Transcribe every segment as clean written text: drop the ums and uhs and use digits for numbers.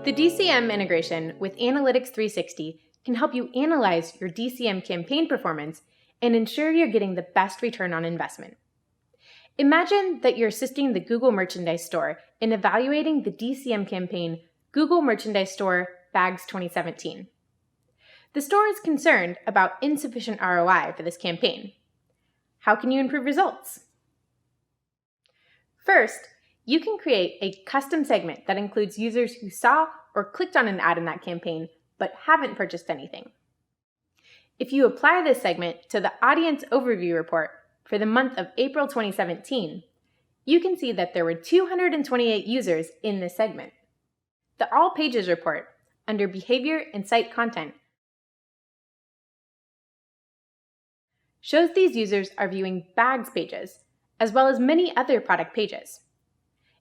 The DCM integration with Analytics 360 can help you analyze your DCM campaign performance and ensure you're getting the best return on investment. Imagine that you're assisting the Google Merchandise Store in evaluating the DCM campaign Google Merchandise Store Bags 2017. The store is concerned about insufficient ROI for this campaign. How can you improve results? First, you can create a custom segment that includes users who saw or clicked on an ad in that campaign but haven't purchased anything. If you apply this segment to the Audience Overview report for the month of April 2017, you can see that there were 228 users in this segment. The All Pages report, under Behavior and Site Content, shows these users are viewing bags pages, as well as many other product pages.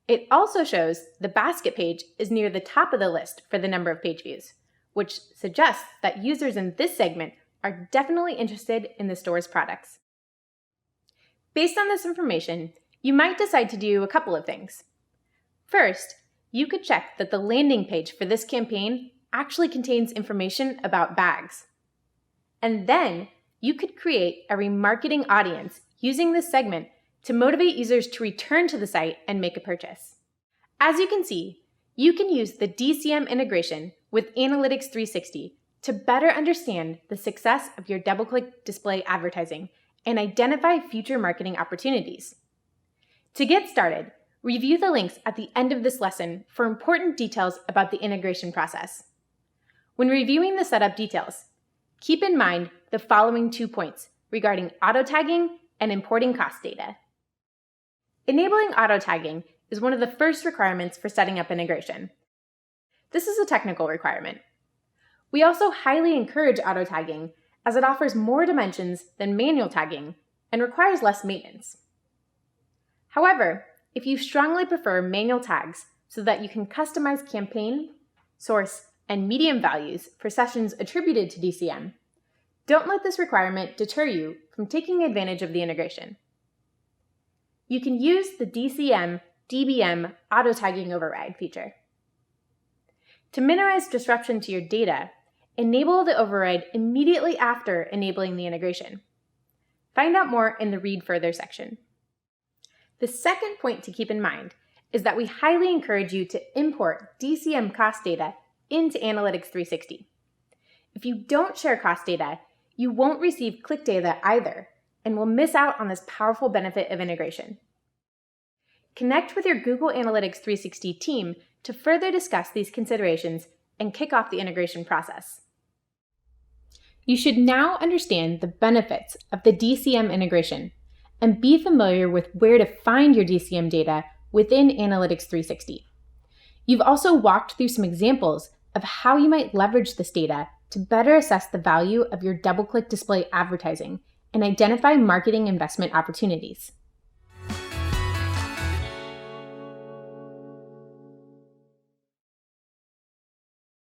It also shows the basket page is near the top of the list for the number of page views, which suggests that users in this segment are definitely interested in the store's products. Based on this information, you might decide to do a couple of things. First, you could check that the landing page for this campaign actually contains information about bags. And then you could create a remarketing audience using this segment to motivate users to return to the site and make a purchase. As you can see, you can use the DCM integration with Analytics 360 to better understand the success of your double-click display advertising and identify future marketing opportunities. To get started, review the links at the end of this lesson for important details about the integration process. When reviewing the setup details, keep in mind the following 2 points regarding auto-tagging and importing cost data. Enabling auto-tagging is one of the first requirements for setting up integration. This is a technical requirement. We also highly encourage auto-tagging as it offers more dimensions than manual tagging and requires less maintenance. However, if you strongly prefer manual tags so that you can customize campaign, source, and medium values for sessions attributed to DCM, don't let this requirement deter you from taking advantage of the integration. You can use the DCM DBM auto-tagging override feature. To minimize disruption to your data, enable the override immediately after enabling the integration. Find out more in the Read Further section. The second point to keep in mind is that we highly encourage you to import DCM cost data into Analytics 360. If you don't share cost data, you won't receive click data either and will miss out on this powerful benefit of integration. Connect with your Google Analytics 360 team to further discuss these considerations and kick off the integration process. You should now understand the benefits of the DCM integration and be familiar with where to find your DCM data within Analytics 360. You've also walked through some examples of how you might leverage this data to better assess the value of your double-click display advertising and identify marketing investment opportunities.